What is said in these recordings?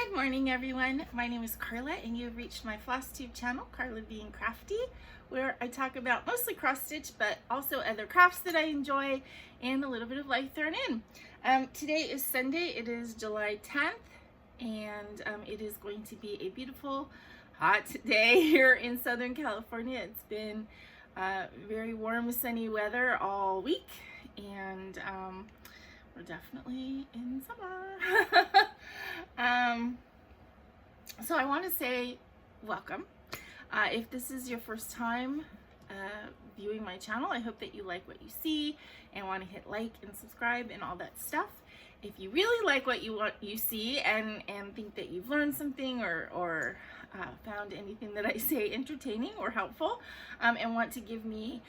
Good morning, everyone. My name is Carla, and you have reached my FlossTube channel, Carla Being Crafty, where I talk about mostly cross stitch, but also other crafts that I enjoy and a little bit of life thrown in. Today is Sunday. It is July 10th, and it is going to be a beautiful, hot day here in Southern California. It's been very warm, sunny weather all week, and we're definitely in summer. So I want to say welcome. If this is your first time viewing my channel, I hope that you like what you see and want to hit like and subscribe and all that stuff. If you really like what you see and think that you've learned something or found anything that I say entertaining or helpful, and want to give me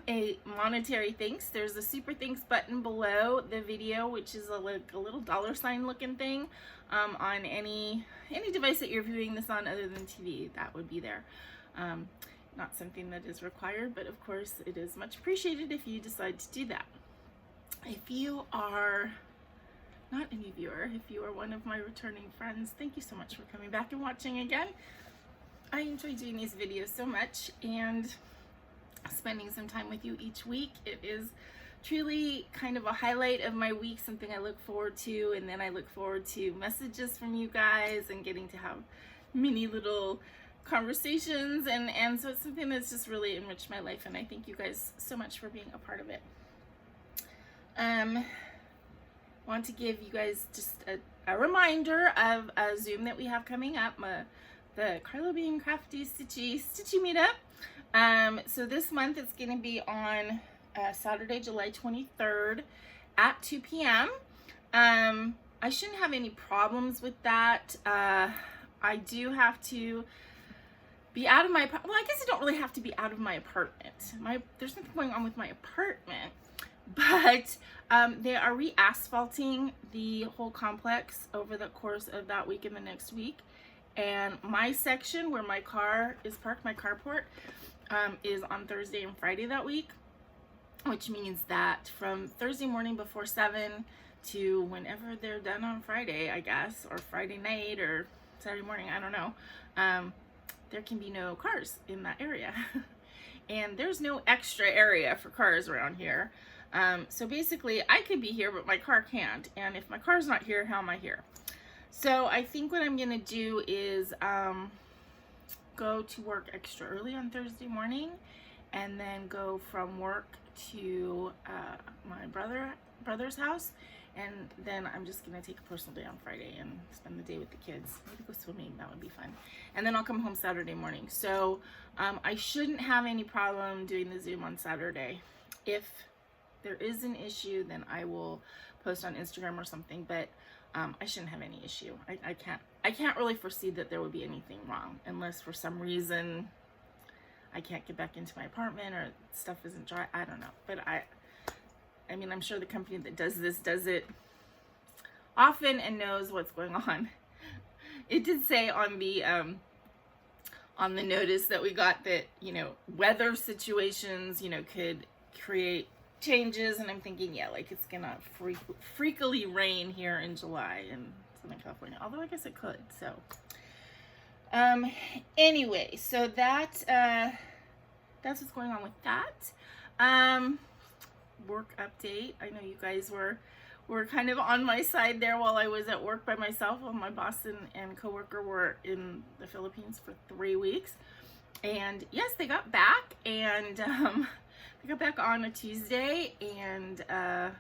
a monetary thanks, there's a super thanks button below the video, which is a little dollar sign looking thing on any device that you're viewing this on other than TV. That would be there. Not something that is required, but of course it is much appreciated if you decide to do that. If you are not a new viewer, if you are one of my returning friends, thank you so much for coming back and watching again. I enjoy doing these videos so much and spending some time with you each week. It is truly kind of a highlight of my week, something I look forward to, and then I look forward to messages from you guys and getting to have mini little conversations, and so it's something that's just really enriched my life, and I thank you guys so much for being a part of it. Want to give you guys just a reminder of a Zoom that we have coming up, the Carla Being Crafty Stitchy meetup. So this month it's going to be on Saturday, July 23rd at 2 p.m. I shouldn't have any problems with that. I do have to be out of my, well, I guess I don't really have to be out of my apartment. There's nothing going on with my apartment, but they are re-asphalting the whole complex over the course of that week and the next week. And my section where my car is parked, my carport, is on Thursday and Friday that week, which means that from Thursday morning before 7 to whenever they're done on Friday, I guess, or Friday night or Saturday morning, I don't know, there can be no cars in that area. And there's no extra area for cars around here. So basically I could be here, but my car can't. And if my car's not here, how am I here? So I think what I'm gonna do is go to work extra early on Thursday morning, and then go from work to my brother's house, and then I'm just gonna take a personal day on Friday and spend the day with the kids. Maybe go swimming, that would be fun. And then I'll come home Saturday morning. So I shouldn't have any problem doing the Zoom on Saturday. If there is an issue, then I will post on Instagram or something, but I shouldn't have any issue. I can't really foresee that there would be anything wrong, unless for some reason I can't get back into my apartment or stuff isn't dry. I don't know, but I mean, I'm sure the company that does this does it often and knows what's going on. It did say on the notice that we got that, you know, weather situations, you know, could create changes, and I'm thinking, yeah, like it's gonna freakily rain here in July in Southern California, although I guess it could. So anyway, so that's what's going on with that. Work update. I know you guys were kind of on my side there while I was at work by myself, while my boss and coworker were in the Philippines for 3 weeks. And yes, they got back, and I got back on a Tuesday, and that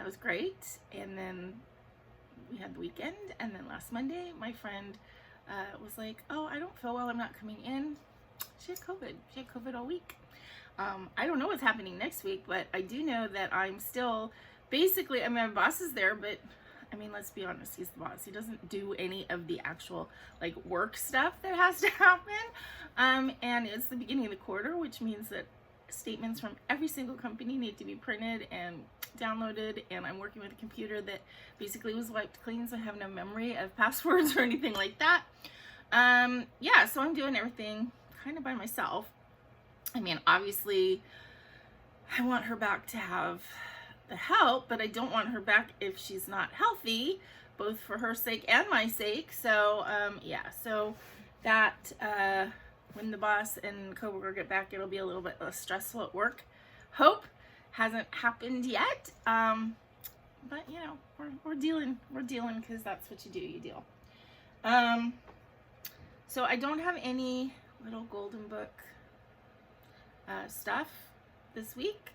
was great. And then we had the weekend, and then last Monday my friend was like, oh, I don't feel well, I'm not coming in. She had COVID all week. I don't know what's happening next week, but I do know that I'm still basically, I mean, my boss is there, but I mean, let's be honest, he's the boss. He doesn't do any of the actual like work stuff that has to happen. And it's the beginning of the quarter, which means that statements from every single company need to be printed and downloaded. And I'm working with a computer that basically was wiped clean, so I have no memory of passwords or anything like that. Yeah, so I'm doing everything kind of by myself. I mean, obviously, I want her back to have the help, but I don't want her back if she's not healthy. both for her sake and my sake. So yeah, so that when the boss and coworker get back, it'll be a little bit less stressful at work. Hope hasn't happened yet, but you know, we're dealing because that's what you do, you deal. So I don't have any little golden book stuff this week.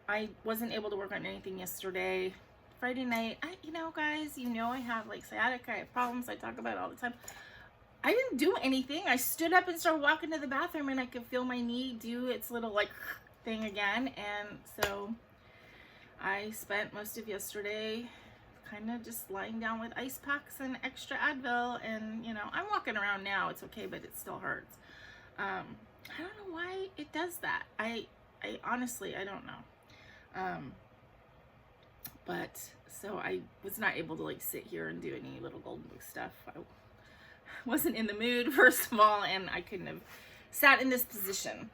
I wasn't able to work on anything yesterday. Friday night, you know, guys, you know I have like sciatica, I have problems, I talk about it all the time. I didn't do anything. I stood up and started walking to the bathroom, and I could feel my knee do its little like thing again. And so I spent most of yesterday kind of just lying down with ice packs and extra Advil, and you know, I'm walking around now, it's okay, but it still hurts. I don't know why it does that. I honestly, I don't know. But so I was not able to like sit here and do any little golden book stuff. I wasn't in the mood, first of all, and I couldn't have sat in this position.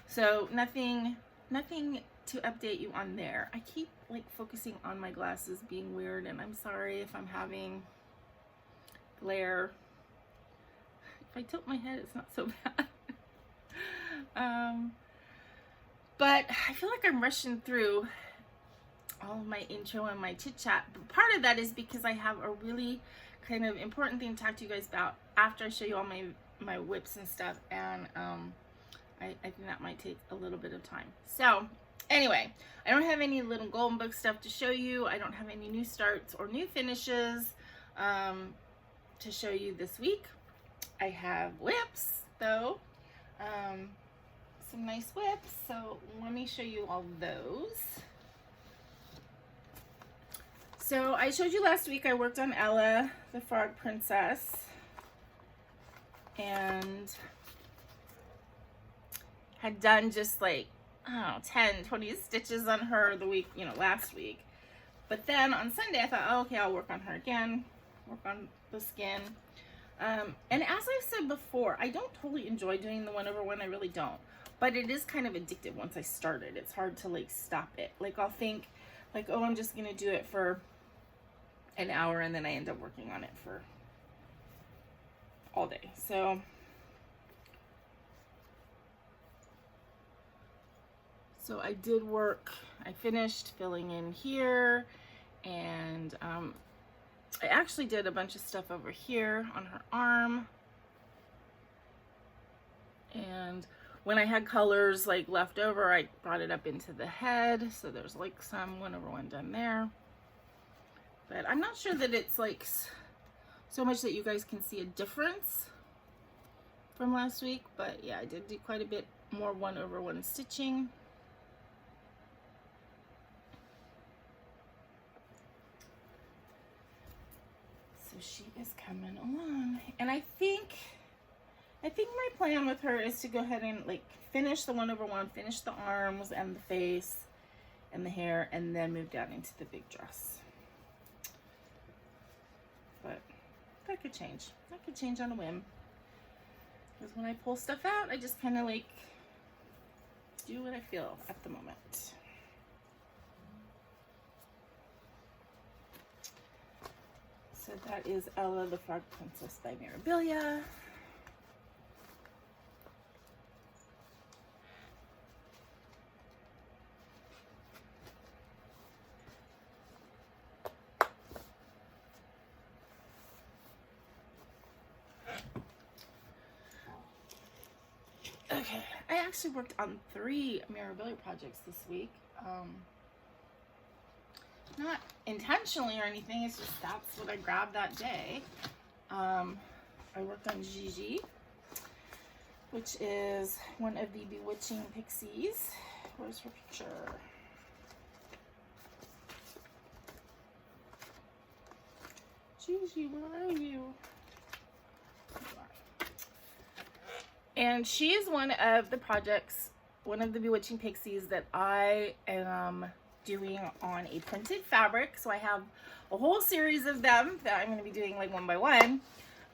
So nothing to update you on there. I keep like focusing on my glasses being weird, and I'm sorry if I'm having glare. If I tilt my head, it's not so bad. But I feel like I'm rushing through all of my intro and my chit chat. But part of that is because I have a really kind of important thing to talk to you guys about after I show you all my whips and stuff, and I think that might take a little bit of time. So anyway, I don't have any little golden book stuff to show you. I don't have any new starts or new finishes to show you this week. I have whips though, some nice whips, so let me show you all those. So I showed you last week I worked on Ella, the Frog Princess, and had done just like, I don't know, 10, 20 stitches on her the week, you know, last week. But then on Sunday I thought, oh, okay, I'll work on her again, work on the skin. And as I've said before, I don't totally enjoy doing the 1/1, I really don't. But it is kind of addictive once I start it. It's hard to like stop it. Like I'll think like, oh, I'm just gonna do it for an hour, and then I end up working on it for all day. So I did work, I finished filling in here, and I actually did a bunch of stuff over here on her arm. And when I had colors like left over, I brought it up into the head. So there's like some 1/1 done there. But I'm not sure that it's like so much that you guys can see a difference from last week. But yeah, I did do quite a bit more 1/1 stitching. So she is coming along. And I think my plan with her is to go ahead and like finish the 1/1, finish the arms and the face and the hair, and then move down into the big dress. But that could change. That could change on a whim. Because when I pull stuff out, I just kind of like do what I feel at the moment. So that is Ella, the Frog Princess by Mirabilia. Okay, I actually worked on 3 Mirabilia projects this week. Not intentionally or anything, it's just that's what I grabbed that day. I worked on Gigi, which is one of the Bewitching Pixies. Where's her picture? Gigi, where are you? And she is one of the projects, one of the Bewitching Pixies that I am doing on a printed fabric. So I have a whole series of them that I'm going to be doing like one by one.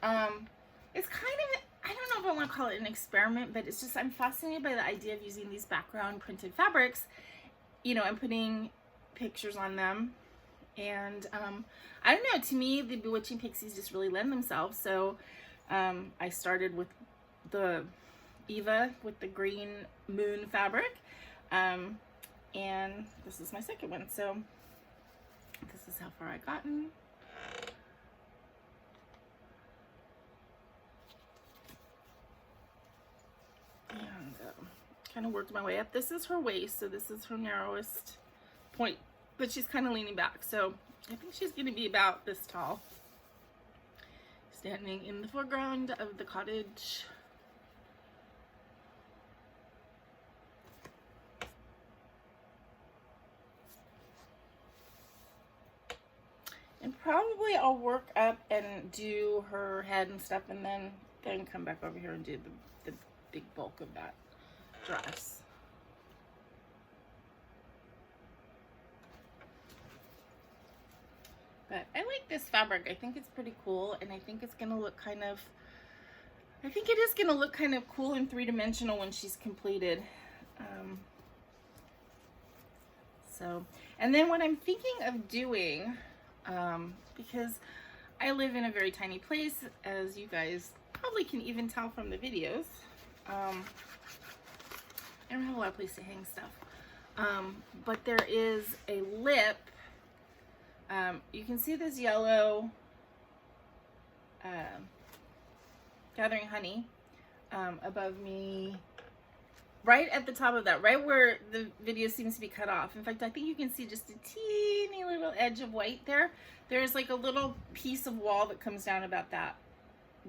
It's kind of, I don't know if I want to call it an experiment, but it's just, I'm fascinated by the idea of using these background printed fabrics, you know, and putting pictures on them And I don't know, to me the Bewitching Pixies just really lend themselves. So I started with the Eva with the green moon fabric, and this is my second one. So this is how far I've gotten. And kind of worked my way up. This is her waist, so this is her narrowest point, but she's kind of leaning back. So I think she's going to be about this tall, standing in the foreground of the cottage. And probably I'll work up and do her head and stuff, and then come back over here and do the big bulk of that dress. But I like this fabric. I think it's pretty cool, and I think it's gonna look kind of, I think it is gonna look kind of cool and three-dimensional when she's completed. So, and then what I'm thinking of doing, because I live in a very tiny place, as you guys probably can even tell from the videos. I don't have a lot of place to hang stuff. But there is a lip. You can see this yellow Gathering Honey above me, right at the top of that, right where the video seems to be cut off. In fact, I think you can see just a teeny little edge of white there. There's like a little piece of wall that comes down about that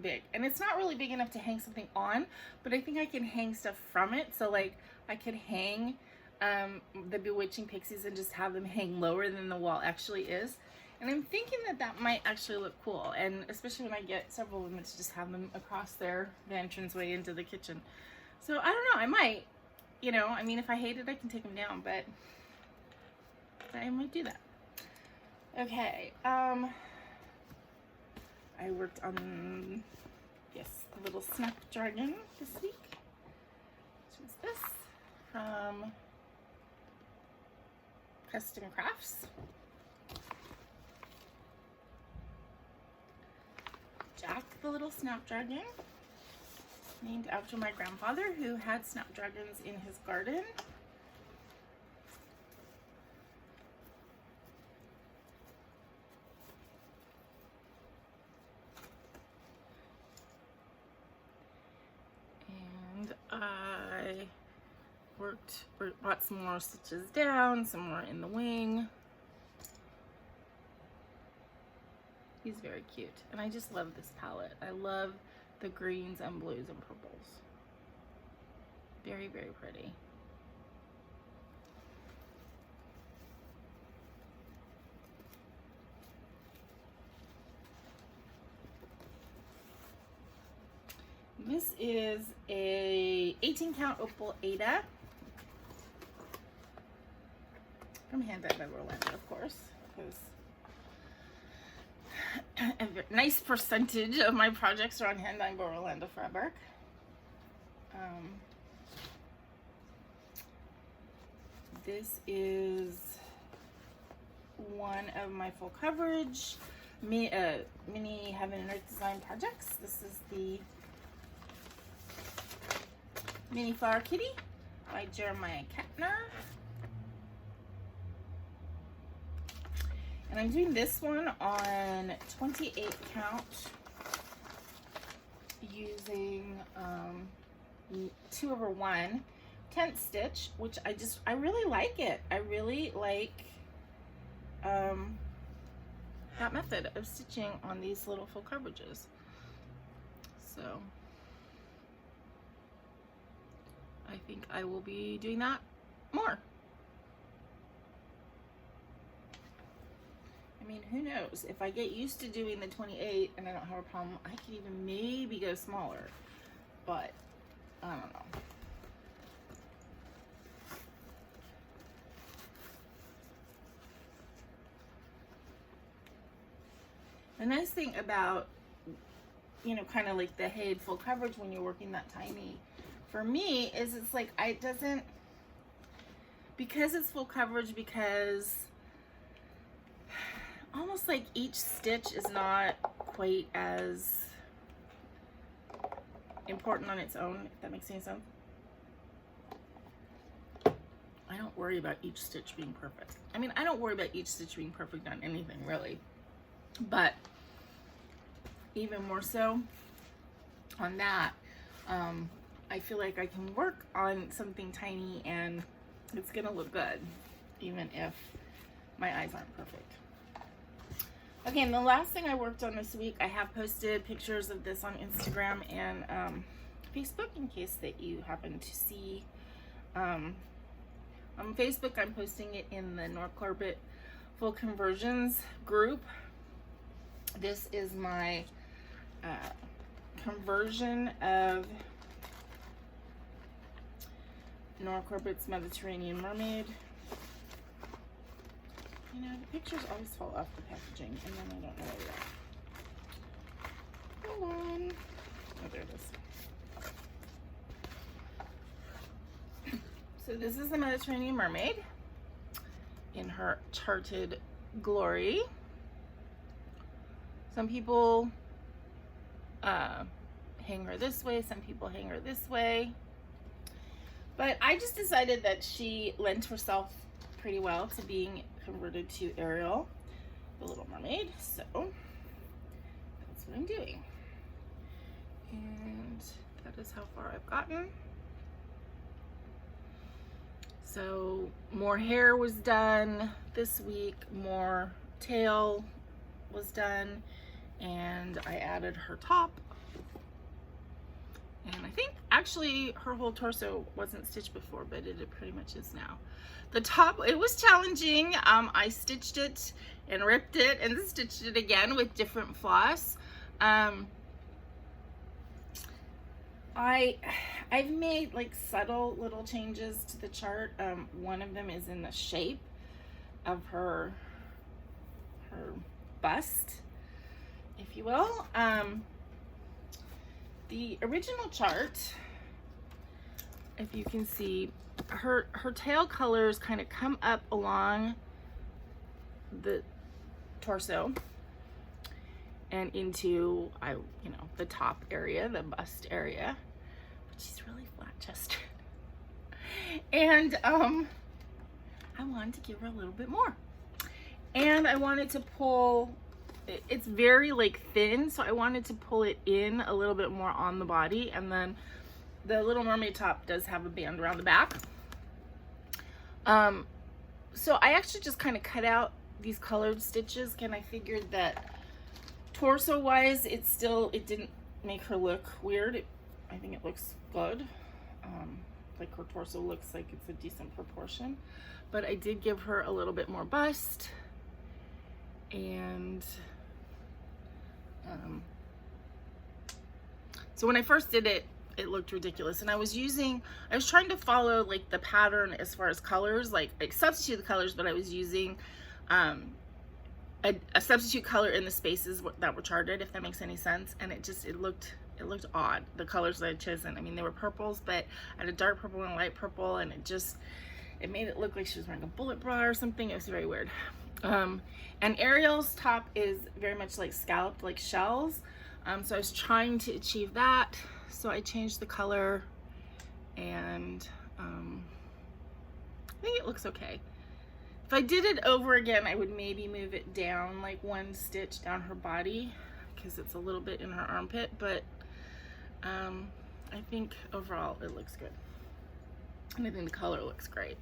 big, and it's not really big enough to hang something on, but I think I can hang stuff from it. So like I could hang the Bewitching Pixies and just have them hang lower than the wall actually is. And I'm thinking that that might actually look cool, and especially when I get several women to just have them across the entranceway into the kitchen. So I don't know, I might, you know, I mean, if I hate it, I can take them down, but I might do that. Okay, I worked on, yes, a little Snapdragon this week, which is this, from Custom Crafts. Jack the little Snapdragon, named after my grandfather, who had snapdragons in his garden. And I brought some more stitches down, some more in the wing. He's very cute, and I just love this palette. I love the greens and blues and purples. Very, very pretty. This is a 18 count Opal Aida from Hand Dyed by Rolanda, of course, because a nice percentage of my projects are on Hand Dyed by Rolanda fabric. This is one of my full coverage mini Heaven and Earth design projects. This is the Mini Flower Kitty by Jeremiah Kettner. And I'm doing this one on 28 count using 2/1 tent stitch, which I really like it. I really like that method of stitching on these little full coverages. So I think I will be doing that more. I mean, who knows? If I get used to doing the 28 and I don't have a problem, I could even maybe go smaller, but I don't know. The nice thing about, you know, kind of like the Haid full coverage when you're working that tiny, for me, is it's like, because it's full coverage, because almost like each stitch is not quite as important on its own, if that makes any sense. I don't worry about each stitch being perfect. I mean, I don't worry about each stitch being perfect on anything really, but even more so on that, I feel like I can work on something tiny and it's gonna look good, even if my eyes aren't perfect. Okay, and the last thing I worked on this week, I have posted pictures of this on Instagram and Facebook in case that you happen to see. On Facebook, I'm posting it in the Nora Corbett Full Conversions group. This is my conversion of Nora Corbett's Mediterranean Mermaid. You know, the pictures always fall off the packaging and then I don't know where they are. Hold on. Oh, there it is. So this is the Mediterranean Mermaid in her charted glory. Some people hang her this way, some people hang her this way. But I just decided that she lent herself pretty well to being converted to Ariel, the Little Mermaid. So that's what I'm doing. And that is how far I've gotten. So more hair was done this week, more tail was done, and I added her top. And I think actually her whole torso wasn't stitched before, but it pretty much is now. The top, it was challenging. I stitched it and ripped it and stitched it again with different floss. I've made like subtle little changes to the chart. One of them is in the shape of her bust, if you will. The original chart, if you can see, her tail colors kind of come up along the torso and into the top area, the bust area. But she's really flat chested. And I wanted to give her a little bit more. And I wanted to pull, it's very like thin, so I wanted to pull it in a little bit more on the body. And then the Little Mermaid top does have a band around the back. So I actually just kind of cut out these colored stitches, and I figured that torso wise it didn't make her look weird. I think it looks good. Like her torso looks like it's a decent proportion, but I did give her a little bit more bust. And so when I first did it, it looked ridiculous, and I was trying to follow like the pattern as far as colors, like substitute the colors, but I was using a substitute color in the spaces that were charted, if that makes any sense. And it looked odd, the colors that I had chosen. I mean, they were purples, but I had a dark purple and a light purple, and it made it look like she was wearing a bullet bra or something. It was very weird. And Ariel's top is very much like scalloped, like shells. So I was trying to achieve that. So I changed the color, and I think it looks okay. If I did it over again, I would maybe move it down like one stitch down her body, because it's a little bit in her armpit, but I think overall it looks good. And I think the color looks great.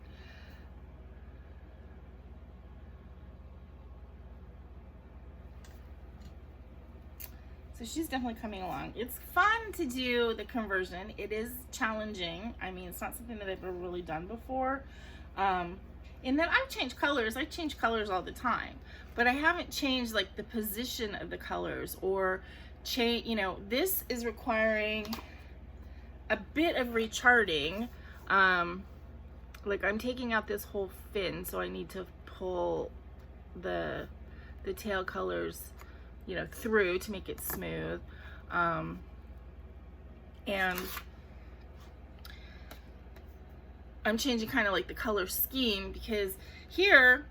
So she's definitely coming along. It's fun to do the conversion. It is challenging. I mean, it's not something that I've ever really done before. In that I've changed colors. I change colors all the time, but I haven't changed like the position of the colors or change, this is requiring a bit of recharting. Like I'm taking out this whole fin, so I need to pull the tail colors through to make it smooth. And I'm changing kind of like the color scheme, because here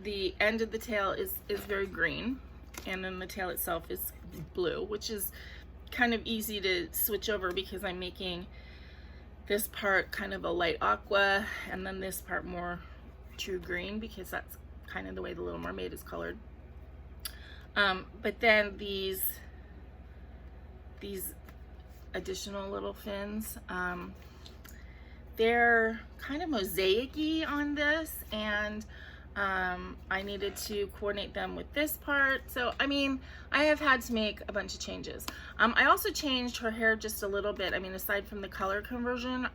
the end of the tail is very green, and then the tail itself is blue, which is kind of easy to switch over because I'm making this part kind of a light aqua and then this part more true green because that's kind of the way the Little Mermaid is colored. But then these additional little fins, they're kind of mosaic-y on this, and I needed to coordinate them with this part. So, I mean, I have had to make a bunch of changes. I also changed her hair just a little bit. I mean, aside from the color conversion,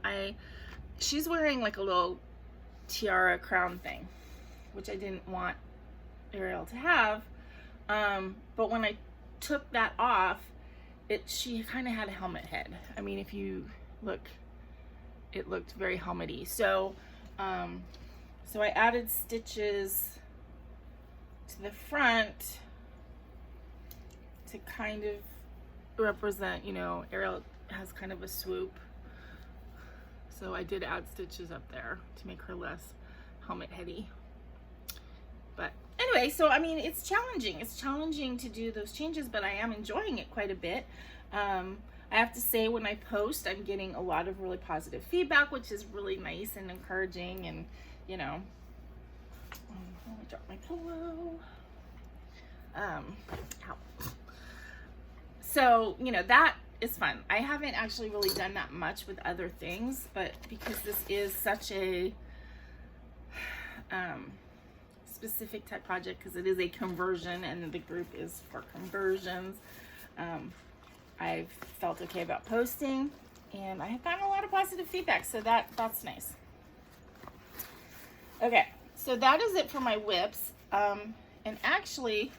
she's wearing like a little tiara crown thing, which I didn't want Ariel to have. But when I took that off, she kind of had a helmet head. I mean, if you look, it looked very helmety. So, so I added stitches to the front to kind of represent, you know, Ariel has kind of a swoop. So I did add stitches up there to make her less helmet heady. But anyway, so I mean, it's challenging. It's challenging to do those changes, but I am enjoying it quite a bit. I have to say, when I post, I'm getting a lot of really positive feedback, which is really nice and encouraging. And, you know, let me drop my pillow. Ow. So, you know, that is fun. I haven't actually really done that much with other things, but because this is such a specific type project, because it is a conversion and the group is for conversions, I've felt okay about posting, and I have gotten a lot of positive feedback, so that's nice. Okay, so that is it for my whips. And actually,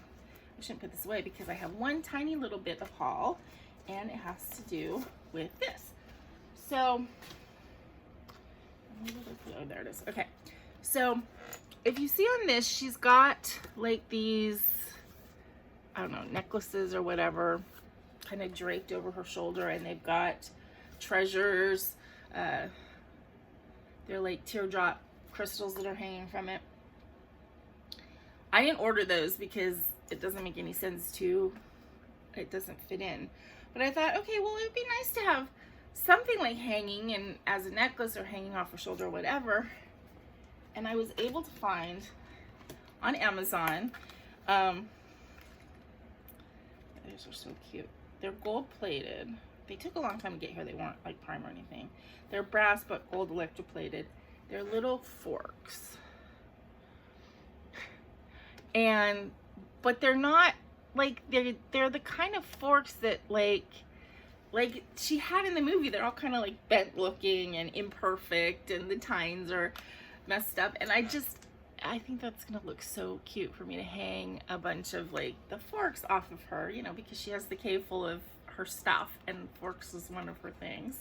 I shouldn't put this away because I have one tiny little bit of haul, and it has to do with this. So, oh, there it is. Okay, so if you see on this, she's got like these, I don't know, necklaces or whatever, kind of draped over her shoulder, and they've got treasures. They're like teardrop crystals that are hanging from it. I didn't order those because it doesn't make any sense to, it doesn't fit in. But I thought, okay, well, it would be nice to have something like hanging and as a necklace or hanging off her shoulder or whatever. And I was able to find on Amazon, these are so cute. They're gold plated. They took a long time to get here. They weren't like prime or anything. They're brass but gold electroplated. They're little forks. But they're not like, they're the kind of forks that like she had in the movie. They're all kind of like bent looking and imperfect, and the tines are messed up. And I think that's gonna look so cute for me to hang a bunch of like the forks off of her, you know, because she has the cave full of her stuff, and forks is one of her things.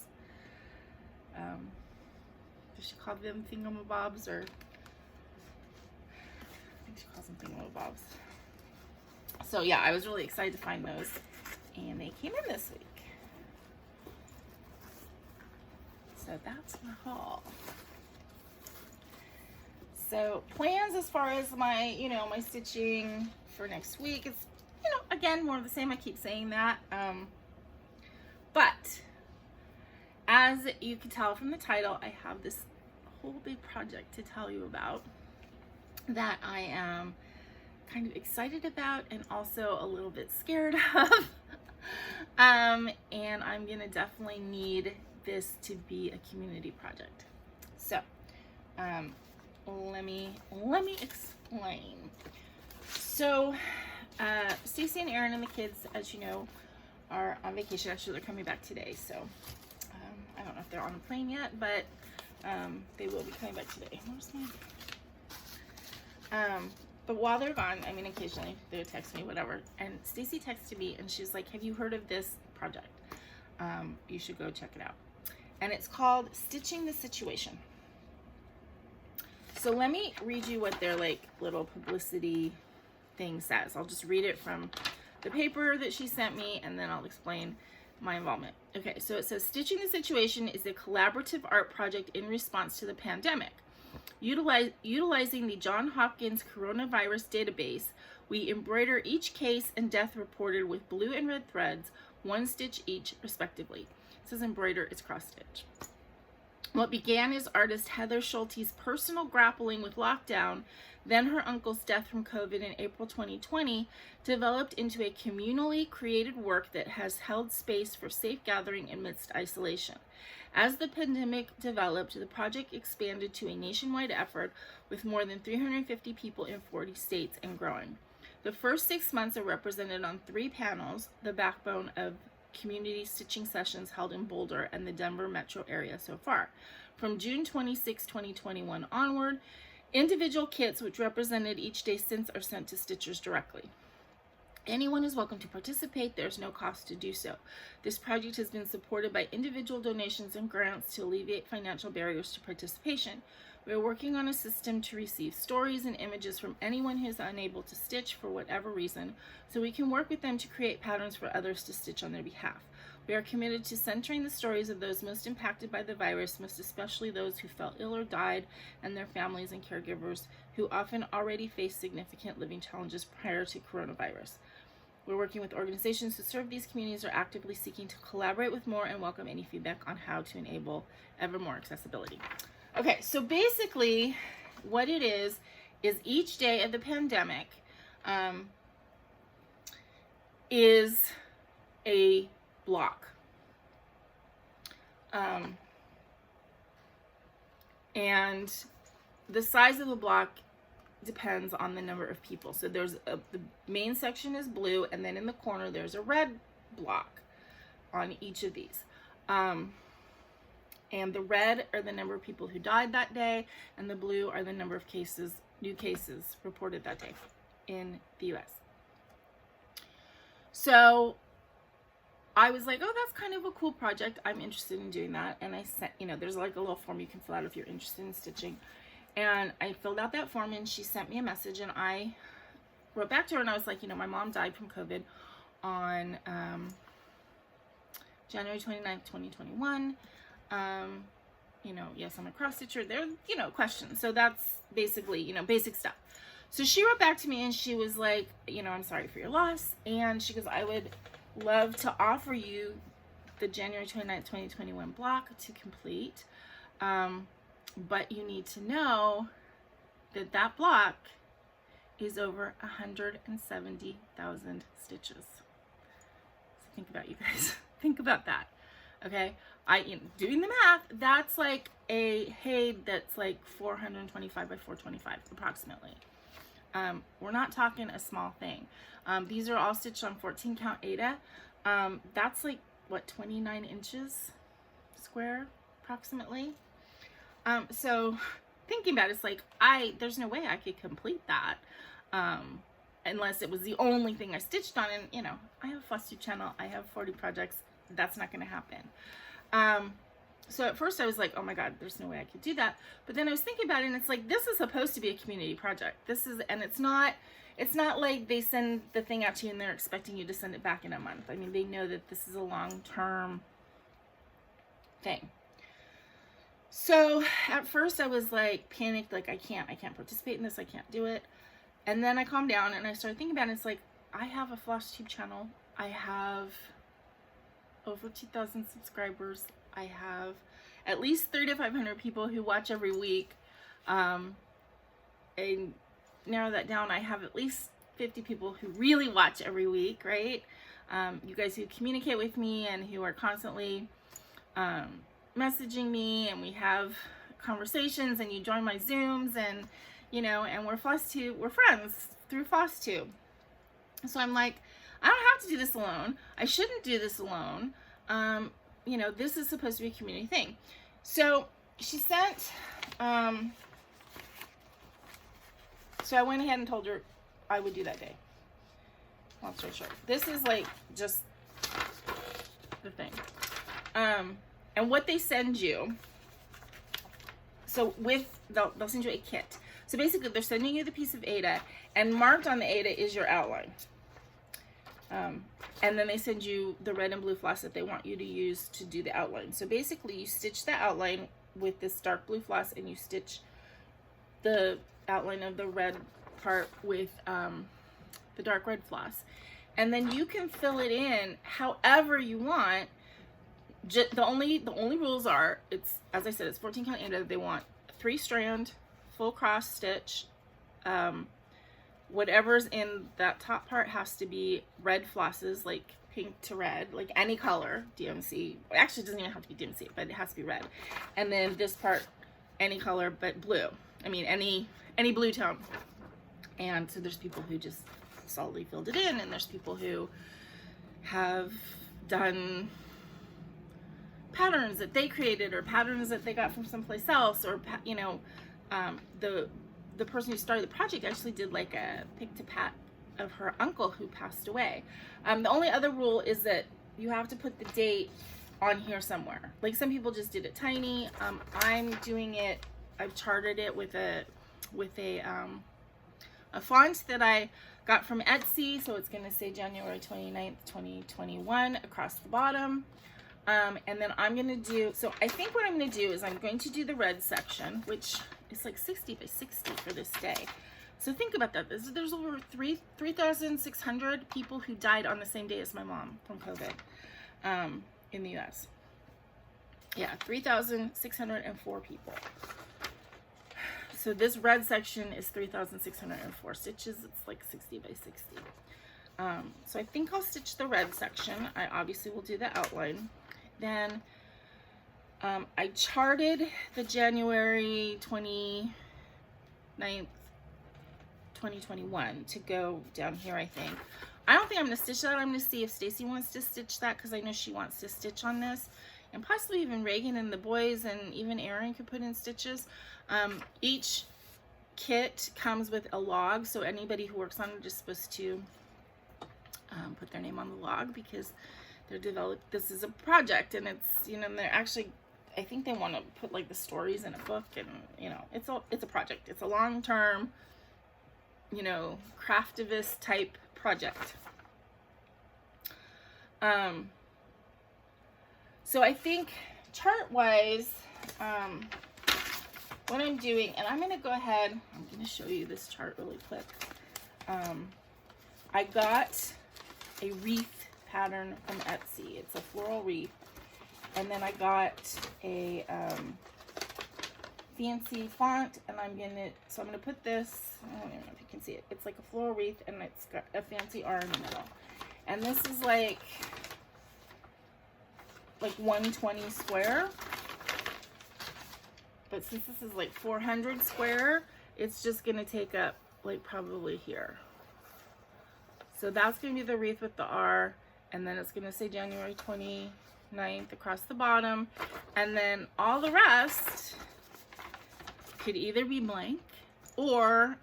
Does she call them thingamabobs, or I think she calls them thingamabobs. So yeah, I was really excited to find those, and they came in this week. So that's my haul. So plans as far as my, you know, my stitching for next week, it's, you know, again, more of the same. I keep saying that. But as you can tell from the title, I have this whole big project to tell you about that I am kind of excited about and also a little bit scared of. And I'm gonna definitely need this to be a community project. So, let me explain. So, Stacey and Aaron and the kids, as you know, are on vacation. Actually, they're coming back today. So, I don't know if they're on a plane yet, but they will be coming back today. But while they're gone, I mean, occasionally they would text me, whatever. And Stacey texted me, and she's like, "Have you heard of this project? You should go check it out." And it's called Stitching the Situation. So let me read you what their like little publicity thing says. I'll just read it from the paper that she sent me, and then I'll explain my involvement. Okay, so it says, Stitching the Situation is a collaborative art project in response to the pandemic. Utilizing the Johns Hopkins coronavirus database, we embroider each case and death reported with blue and red threads, 1 stitch each, respectively. It says embroider, it's cross stitch. What began as artist Heather Schulte's personal grappling with lockdown, then her uncle's death from COVID in April 2020, developed into a communally created work that has held space for safe gathering amidst isolation. As the pandemic developed, the project expanded to a nationwide effort with more than 350 people in 40 states and growing. The first 6 months are represented on 3 panels, the backbone of community stitching sessions held in Boulder and the Denver metro area so far. From June 26, 2021 onward, individual kits which represented each day since are sent to stitchers directly. Anyone is welcome to participate. There's no cost to do so. This project has been supported by individual donations and grants to alleviate financial barriers to participation. We are working on a system to receive stories and images from anyone who is unable to stitch for whatever reason, so we can work with them to create patterns for others to stitch on their behalf. We are committed to centering the stories of those most impacted by the virus, most especially those who fell ill or died, and their families and caregivers, who often already face significant living challenges prior to coronavirus. We're working with organizations who serve these communities, are actively seeking to collaborate with more, and welcome any feedback on how to enable ever more accessibility. Okay, so basically what it is each day of the pandemic is a block. And the size of the block depends on the number of people. So there's the main section is blue, and then in the corner there's a red block on each of these. And the red are the number of people who died that day, and the blue are the number of new cases reported that day in the US. So I was like, oh, that's kind of a cool project. I'm interested in doing that. And I sent, there's like a little form you can fill out if you're interested in stitching. And I filled out that form, and she sent me a message, and I wrote back to her, and I was like, my mom died from COVID on January 29th, 2021. Yes, I'm a cross stitcher. There, questions. So that's basically, basic stuff. So she wrote back to me, and she was like, I'm sorry for your loss. And she goes, I would love to offer you the January 29th, 2021 block to complete. But you need to know that that block is over 170,000 stitches. So think about, you guys. Think about that. Okay, doing the math, that's like a HAID that's like 425 by 425 approximately. We're not talking a small thing. These are all stitched on 14 count Aida. That's like what, 29 inches square approximately. So thinking about it, it's like there's no way I could complete that unless it was the only thing I stitched on. And I have a FlossTube channel, I have 40 projects. That's not going to happen. So at first I was like, oh my God, there's no way I could do that. But then I was thinking about it, and it's like, this is supposed to be a community project. And it's not like they send the thing out to you and they're expecting you to send it back in a month. I mean, they know that this is a long-term thing. So at first I was like panicked, like I can't participate in this. I can't do it. And then I calmed down and I started thinking about it. It's like, I have a FlossTube channel. I have over 2,000 subscribers. I have at least 300 to 500 people who watch every week. And narrow that down, I have at least 50 people who really watch every week, right? You guys who communicate with me and who are constantly messaging me, and we have conversations, and you join my Zooms, and and we're FlossTube, we're friends through FlossTube. So I'm like, I don't have to do this alone. I shouldn't do this alone. This is supposed to be a community thing. So she sent, so I went ahead and told her I would do that day. Long story short, this is like just the thing. And what they send you, so they'll send you a kit. So basically they're sending you the piece of Aida, and marked on the Aida is your outline. And then they send you the red and blue floss that they want you to use to do the outline. So basically you stitch the outline with this dark blue floss, and you stitch the outline of the red part with the dark red floss. And then you can fill it in however you want. The only rules are, it's, as I said, it's 14 count Aida. They want 3-strand full cross stitch. Whatever's in that top part has to be red flosses, like pink to red, like any color, DMC. Actually, it doesn't even have to be DMC, but it has to be red. And then this part, any color but blue. I mean, any blue tone. And so there's people who just solidly filled it in, and there's people who have done patterns that they created or patterns that they got from someplace else, or you know, the person who started the project actually did like a pick to pat of her uncle who passed away. The only other rule is that you have to put the date on here somewhere. Like some people just did it tiny. I'm doing it, I've charted it with a font that I got from Etsy, so it's going to say January 29th, 2021 across the bottom. And then I'm going to do, so I think what I'm going to do is I'm going to do the red section, which is like 60 by 60 for this day. So think about that. There's over 3,600 people who died on the same day as my mom from COVID in the US. Yeah, 3,604 people. So this red section is 3,604 stitches. It's like 60 by 60. So I think I'll stitch the red section. I obviously will do the outline. Then I charted the January 29th, 2021 to go down here, I think. I don't think I'm going to stitch that. I'm going to see if Stacy wants to stitch that, because I know she wants to stitch on this. And possibly even Reagan and the boys, and even Aaron could put in stitches. Each kit comes with a log, so anybody who works on it is supposed to put their name on the log, because they're developed. This is a project, and it's, you know, they're actually, I think they want to put like the stories in a book, and you know, it's a project. It's a long-term, you know, craftivist type project. So I think chart-wise, what I'm doing, and I'm going to go ahead, I'm going to show you this chart really quick. I got a wreath pattern from Etsy. It's a floral wreath. And then I got a fancy font, and I'm going to put this, I don't even know if you can see it. It's like a floral wreath, and it's got a fancy R in the middle. And this is like 120 square. But since this is like 400 square, it's just going to take up like probably here. So that's going to be the wreath with the R, and then it's going to say January 29th across the bottom, and then all the rest could either be blank or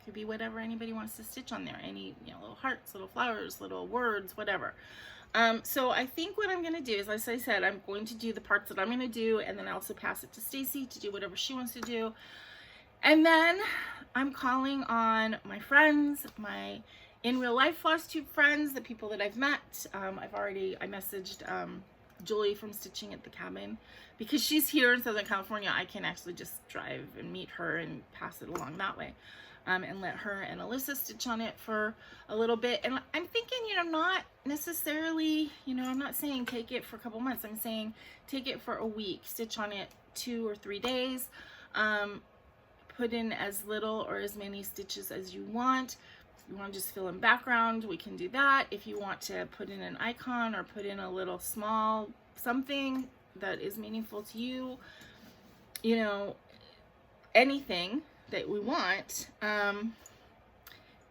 could be whatever anybody wants to stitch on there. Any, you know, little hearts, little flowers, little words, whatever. So I think what I'm going to do is, as I said, I'm going to do the parts that I'm going to do, and then I also pass it to Stacy to do whatever she wants to do. And then I'm calling on my friends, my in real life FlossTube friends, the people that I've met. I messaged Julie from Stitching at the Cabin, because she's here in Southern California. I can actually just drive and meet her and pass it along that way. And let her and Alyssa stitch on it for a little bit. And I'm thinking, you know, not necessarily, you know, I'm not saying take it for a couple months. I'm saying take it for a week, stitch on it 2 or 3 days, put in as little or as many stitches as you want. If you want to just fill in background, we can do that. If you want to put in an icon or put in a little small something that is meaningful to you, you know, anything that we want. And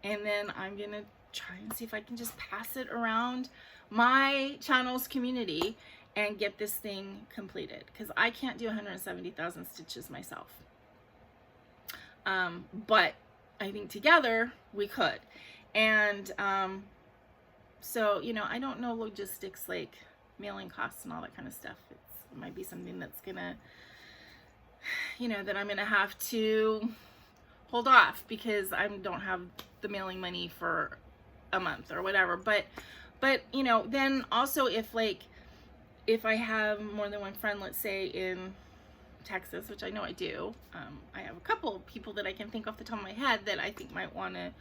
then I'm gonna try and see if I can just pass it around my channel's community and get this thing completed, because I can't do 170,000 stitches myself. But I think together we could. And so, you know, I don't know logistics like mailing costs and all that kind of stuff. It might be something that's gonna, you know, that I'm gonna have to hold off because I don't have the mailing money for a month or whatever. But you know, then also if I have more than one friend, let's say in Texas, which I know I do. I have a couple people that I can think off the top of my head that I think might want to,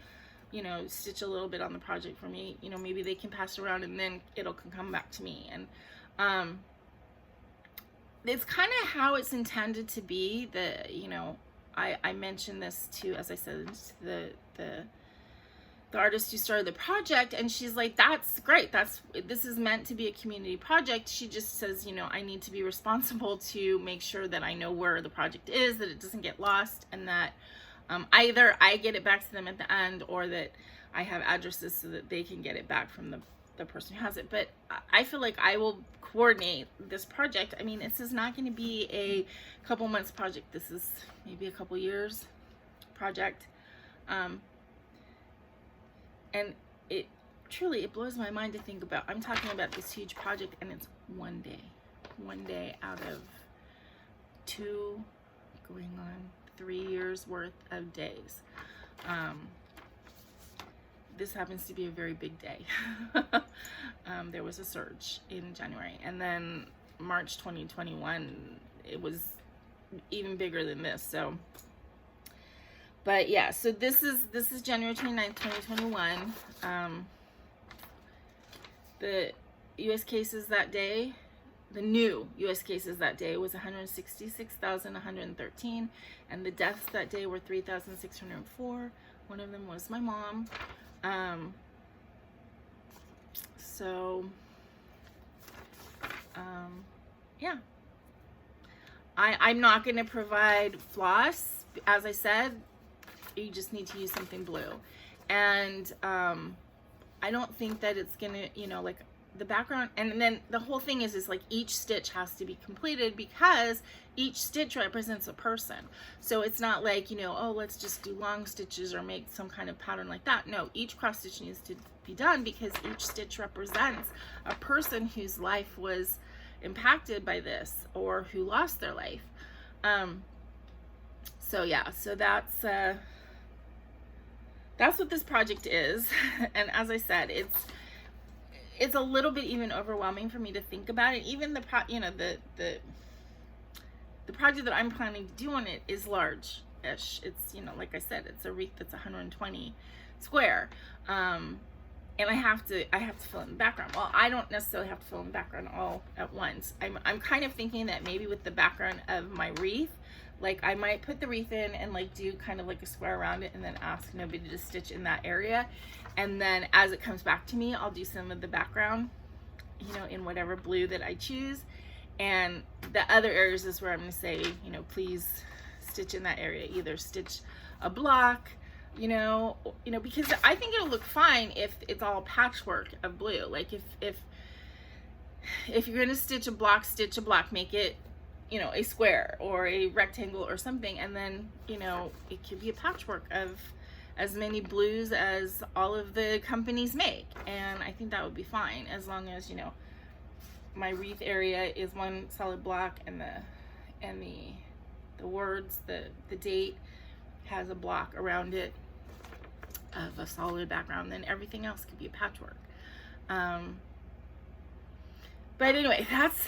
you know, stitch a little bit on the project for me. You know, maybe they can pass it around and then it'll come back to me. And it's kind of how it's intended to be. You know, I mentioned this to, as I said, to the artist who started the project, and she's like, that's great, this is meant to be a community project. She just says, you know, I need to be responsible to make sure that I know where the project is, that it doesn't get lost, and that either I get it back to them at the end, or that I have addresses so that they can get it back from the person who has it. But I feel like I will coordinate this project. I mean, this is not going to be a couple months project. This is maybe a couple years project. And it truly, it blows my mind to think about. I'm talking about this huge project, and it's one day out of 2 going on 3 years worth of days. This happens to be a very big day. There was a surge in January, and then March 2021, it was even bigger than this. So, but yeah, so this is January 29th, 2021. The U.S. cases that day, the new U.S. cases that day was 166,113, and the deaths that day were 3,604. One of them was my mom. Yeah. I'm not going to provide floss. As I said, you just need to use something blue. And I don't think that it's going to, you know, like the background, and then the whole thing is like each stitch has to be completed because each stitch represents a person. So it's not like, you know, oh, let's just do long stitches or make some kind of pattern like that. No, each cross stitch needs to be done because each stitch represents a person whose life was impacted by this or who lost their life. So yeah, so that's what this project is. And as I said, it's a little bit even overwhelming for me to think about it. Even the project that I'm planning to do on it is large-ish. It's, you know, like I said, it's a wreath that's 120 square. And I have to fill in the background. Well, I don't necessarily have to fill in the background all at once. I'm kind of thinking that maybe with the background of my wreath, like I might put the wreath in and like do kind of like a square around it and then ask nobody to stitch in that area. And then as it comes back to me, I'll do some of the background, you know, in whatever blue that I choose. And the other areas is where I'm going to say, you know, please stitch in that area. Either stitch a block, you know, because I think it'll look fine if it's all patchwork of blue. Like if you're going to stitch a block, make it, you know, a square or a rectangle or something. And then, you know, it could be a patchwork of as many blues as all of the companies make. And I think that would be fine as long as, you know, my wreath area is one solid block and the words, the date has a block around it of a solid background. Then everything else could be a patchwork. But anyway, that's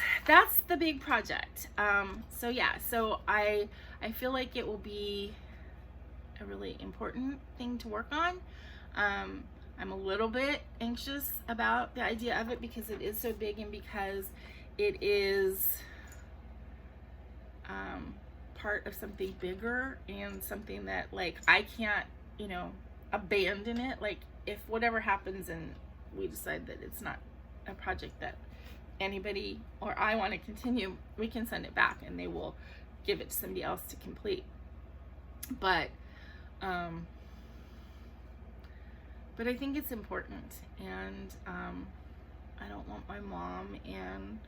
the big project. So yeah, so I feel like it will be a really important thing to work on. I'm a little bit anxious about the idea of it because it is so big and because it is part of something bigger and something that like I can't, you know, abandon it. Like if whatever happens and we decide that it's not a project that anybody or I want to continue, we can send it back and they will give it to somebody else to complete. But I think it's important, and I don't want my mom and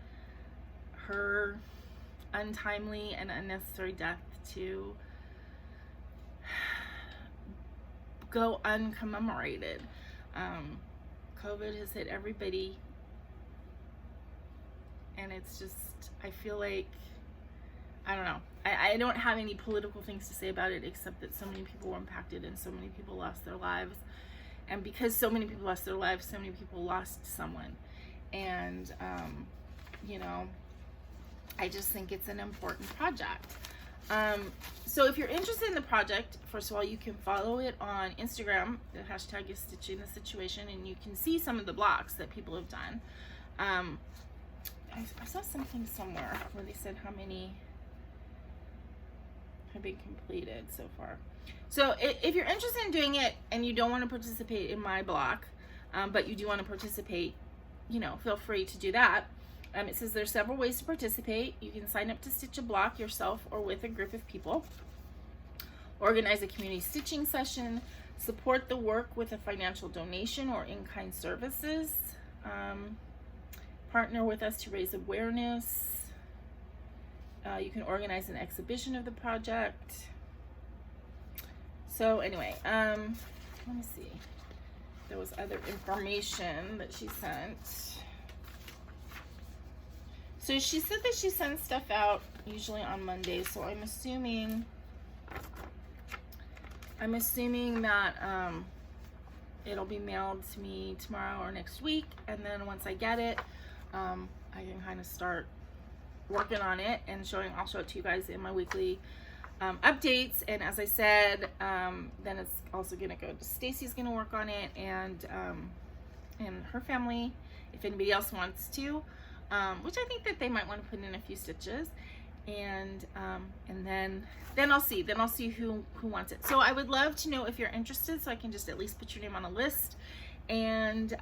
her untimely and unnecessary death to go uncommemorated. COVID has hit everybody, and it's just, I feel like, I don't know. I don't have any political things to say about it except that so many people were impacted and so many people lost their lives. And because so many people lost their lives, so many people lost someone. And, you know, I just think it's an important project. So if you're interested in the project, first of all, you can follow it on Instagram. The hashtag is Stitching the Situation, and you can see some of the blocks that people have done. I saw something somewhere where they said how many have been completed so far. So if you're interested in doing it and you don't want to participate in my block, but you do want to participate, you know, feel free to do that. It says there's several ways to participate. You can sign up to stitch a block yourself or with a group of people, organize a community stitching session, support the work with a financial donation or in-kind services, partner with us to raise awareness. You can organize an exhibition of the project. So anyway, let me see. There was other information that she sent. So she said that she sends stuff out usually on Mondays, so I'm assuming that it'll be mailed to me tomorrow or next week, and then once I get it, I can kind of start working on it and I'll show it to you guys in my weekly updates. And as I said, then it's also gonna go to Stacy's gonna work on it, and her family, if anybody else wants to. Which I think that they might want to put in a few stitches, and then I'll see who wants it. So I would love to know if you're interested, so I can just at least put your name on a list, and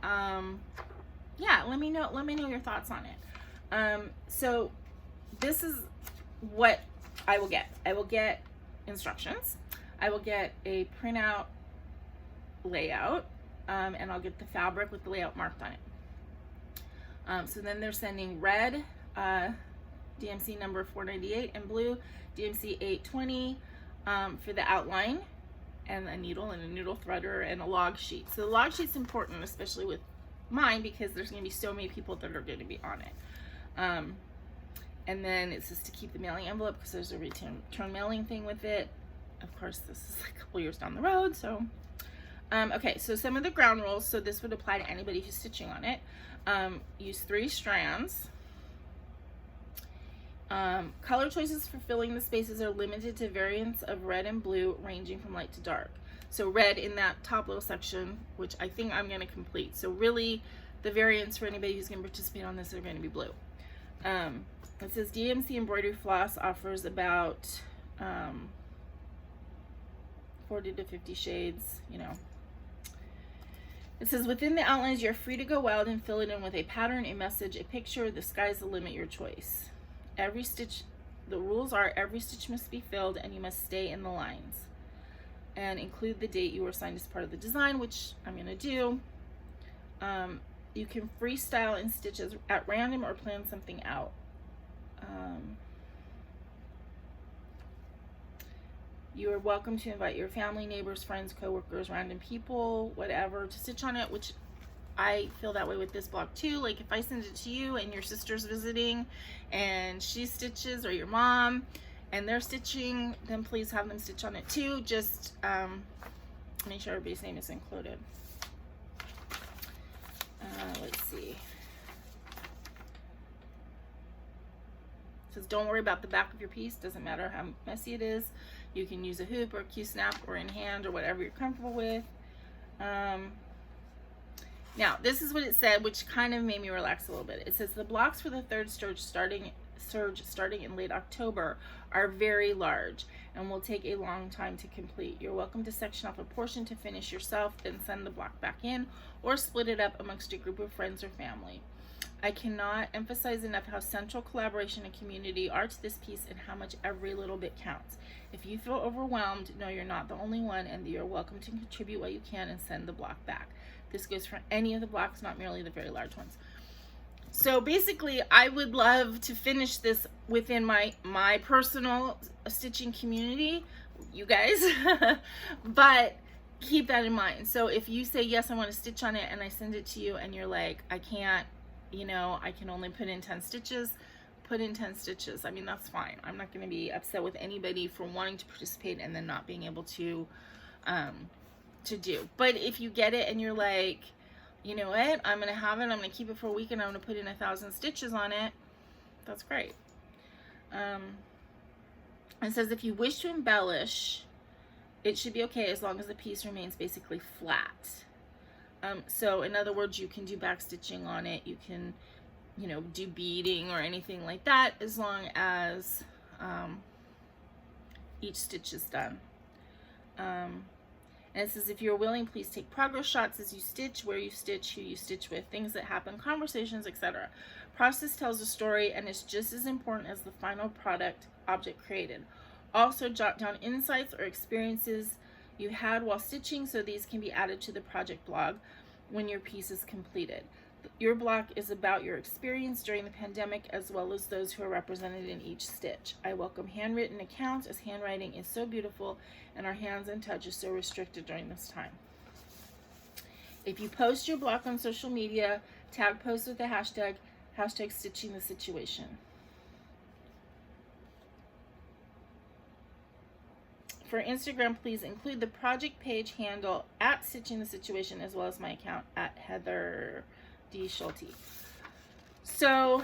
yeah, let me know your thoughts on it. So this is what I will get. I will get instructions. I will get a printout layout, and I'll get the fabric with the layout marked on it. So then they're sending red DMC number 498 and blue DMC 820 for the outline, and a needle and a needle threader and a log sheet. So the log sheet's important, especially with mine, because there's going to be so many people that are going to be on it. And then it's just to keep the mailing envelope, because there's a return mailing thing with it. Of course, this is a couple years down the road. So okay, so some of the ground rules. So this would apply to anybody who's stitching on it. Use 3 strands. Color choices for filling the spaces are limited to variants of red and blue, ranging from light to dark. So red in that top little section, which I think I'm going to complete. So really, the variants for anybody who's going to participate on this are going to be blue. It says DMC Embroidery Floss offers about 40 to 50 shades, you know. It says within the outlines, you're free to go wild and fill it in with a pattern, a message, a picture. The sky's the limit, your choice. Every stitch, the rules are every stitch must be filled and you must stay in the lines. And include the date you were assigned as part of the design, which I'm going to do. You can freestyle and stitch at random or plan something out. You are welcome to invite your family, neighbors, friends, coworkers, random people, whatever, to stitch on it, which I feel that way with this block too. Like if I send it to you and your sister's visiting and she stitches, or your mom and they're stitching, then please have them stitch on it too. Just make sure everybody's name is included. Let's see. It says don't worry about the back of your piece. Doesn't matter how messy it is. You can use a hoop or a Q-snap or in hand or whatever you're comfortable with. Now, this is what it said, which kind of made me relax a little bit. It says the blocks for the third surge starting in late October are very large and will take a long time to complete. You're welcome to section off a portion to finish yourself, then send the block back in, or split it up amongst a group of friends or family. I cannot emphasize enough how central collaboration and community are to this piece, and how much every little bit counts. If you feel overwhelmed, know you're not the only one, and you're welcome to contribute what you can and send the block back. This goes for any of the blocks, not merely the very large ones. So basically, I would love to finish this within my personal stitching community, you guys, but keep that in mind. So if you say, yes, I want to stitch on it, and I send it to you and you're like, I can't, you know, I can only put in 10 stitches, put in 10 stitches. I mean, that's fine. I'm not going to be upset with anybody for wanting to participate and then not being able to do. But if you get it and you're like, you know what, I'm going to have it, I'm going to keep it for a week, and I'm going to put in 1,000 stitches on it, that's great. It says if you wish to embellish, it should be okay as long as the piece remains basically flat. So in other words, you can do back stitching on it. You can, you know, do beading or anything like that as long as each stitch is done. And it says if you're willing, please take progress shots as you stitch, where you stitch, who you stitch with, things that happen, conversations, etc. Process tells a story and is just as important as the final product object created. Also jot down insights or experiences you had while stitching so these can be added to the project blog when your piece is completed. Your blog is about your experience during the pandemic as well as those who are represented in each stitch. I welcome handwritten accounts as handwriting is so beautiful and our hands and touch is so restricted during this time. If you post your blog on social media, tag posts with the hashtag stitching the situation. For Instagram, please include the project page handle at Stitching the Situation as well as my account at Heather D. Schulte. So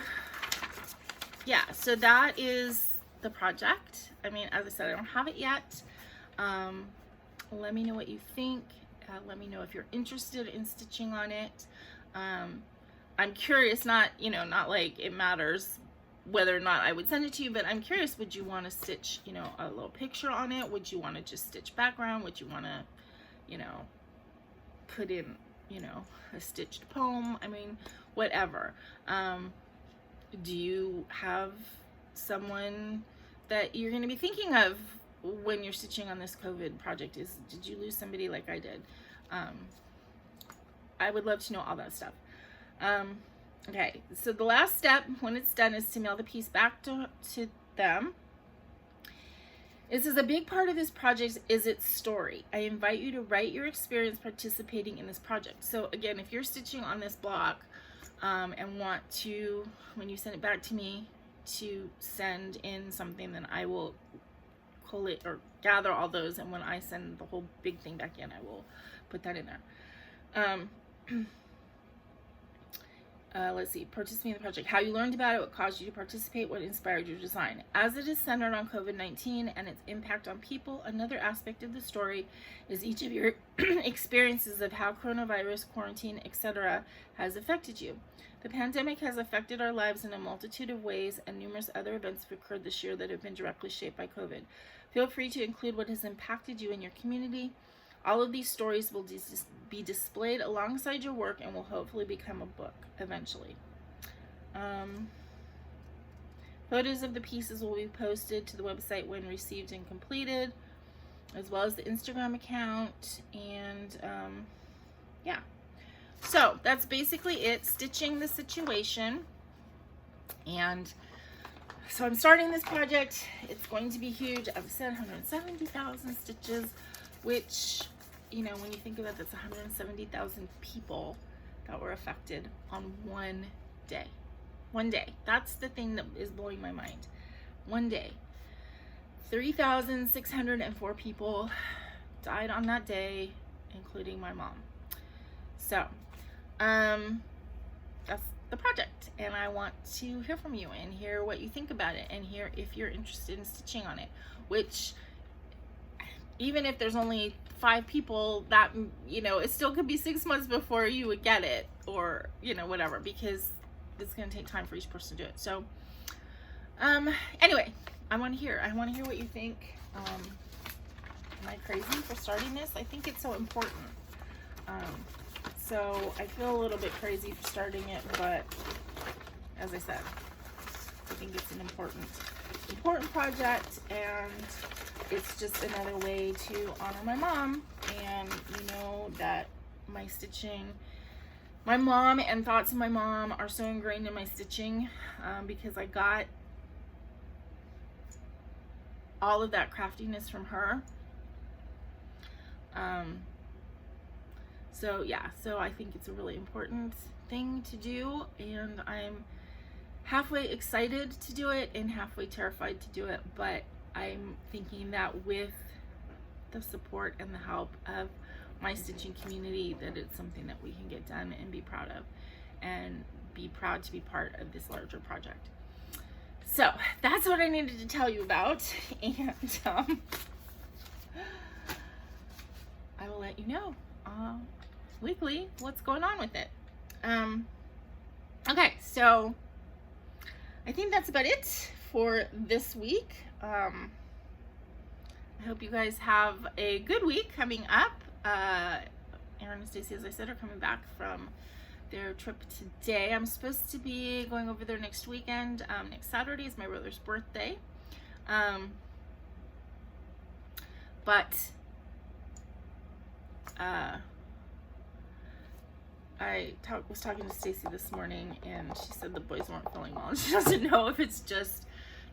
yeah, so that is the project. I mean, as I said, I don't have it yet. Let me know what you think. Let me know if you're interested in stitching on it. I'm curious, not like it matters whether or not I would send it to you, but I'm curious, would you want to stitch, you know, a little picture on it? Would you want to just stitch background? Would you want to, you know, put in, you know, a stitched poem? I mean, whatever. Do you have someone that you're going to be thinking of when you're stitching on this COVID project? Did you lose somebody like I did? I would love to know all that stuff. Okay, so the last step when it's done is to mail the piece back to them. This is a big part of this project is its story. I invite you to write your experience participating in this project. So again, if you're stitching on this block and want to, when you send it back to me, to send in something, then I will collate or gather all those, and when I send the whole big thing back in, I will put that in there. Let's see, participate in the project. How you learned about it, what caused you to participate, what inspired your design. As it is centered on COVID-19 and its impact on people, another aspect of the story is each of your experiences of how coronavirus, quarantine, etc. has affected you. The pandemic has affected our lives in a multitude of ways, and numerous other events have occurred this year that have been directly shaped by COVID. Feel free to include what has impacted you in your community. All of these stories will be displayed alongside your work and will hopefully become a book eventually. Photos of the pieces will be posted to the website when received and completed, as well as the Instagram account. And yeah, so that's basically it, Stitching the Situation. And so I'm starting this project. It's going to be huge. I've said 170,000 stitches, which, you know, when you think about it, that's 170,000 people that were affected on one day. One day. That's the thing that is blowing my mind. One day. 3,604 people died on that day, including my mom. So, that's the project, and I want to hear from you and hear what you think about it and hear if you're interested in stitching on it, which, even if there's only 5 people, that, you know, it still could be 6 months before you would get it, or, you know, whatever, because it's going to take time for each person to do it. So anyway, I want to hear what you think. Am I crazy for starting this? I think it's so important. So I feel a little bit crazy for starting it, but as I said, I think it's an important project, and it's just another way to honor my mom. And you know that my stitching, my mom and thoughts of my mom are so ingrained in my stitching, because I got all of that craftiness from her. So yeah, so I think it's a really important thing to do, and I'm halfway excited to do it and halfway terrified to do it, but I'm thinking that with the support and the help of my stitching community, that it's something that we can get done and be proud of, and be proud to be part of this larger project. So that's what I needed to tell you about, and I will let you know weekly what's going on with it. Okay, so I think that's about it for this week. I hope you guys have a good week coming up. Aaron and Stacy, as I said, are coming back from their trip today. I'm supposed to be going over there next weekend. Next Saturday is my brother's birthday. I was talking to Stacy this morning, and she said the boys weren't feeling well. She doesn't know if it's just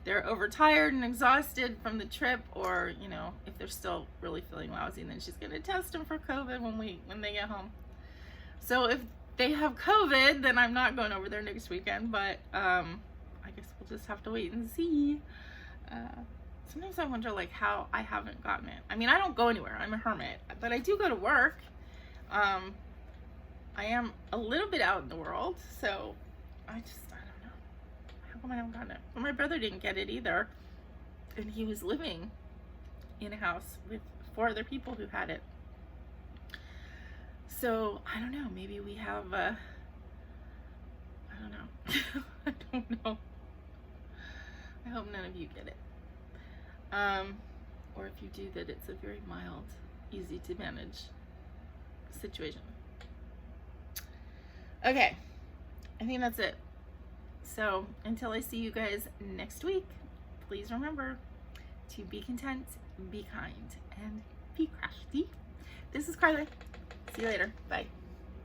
they're overtired and exhausted from the trip, or, you know, if they're still really feeling lousy. And then she's gonna test them for COVID when they get home. So if they have COVID, then I'm not going over there next weekend, but I guess we'll just have to wait and see. Sometimes I wonder, like, how I haven't gotten it. I mean, I don't go anywhere. I'm a hermit, but I do go to work. I am a little bit out in the world, so I don't know. How come I haven't gotten it? Well, my brother didn't get it either, and he was living in a house with 4 other people who had it. So, I don't know, maybe we have, I don't know. I don't know. I hope none of you get it. Or if you do, that it's a very mild, easy to manage situation. Okay, I think that's it. So, until I see you guys next week, please remember to be content, be kind, and be crafty. This is Carla. See you later. Bye.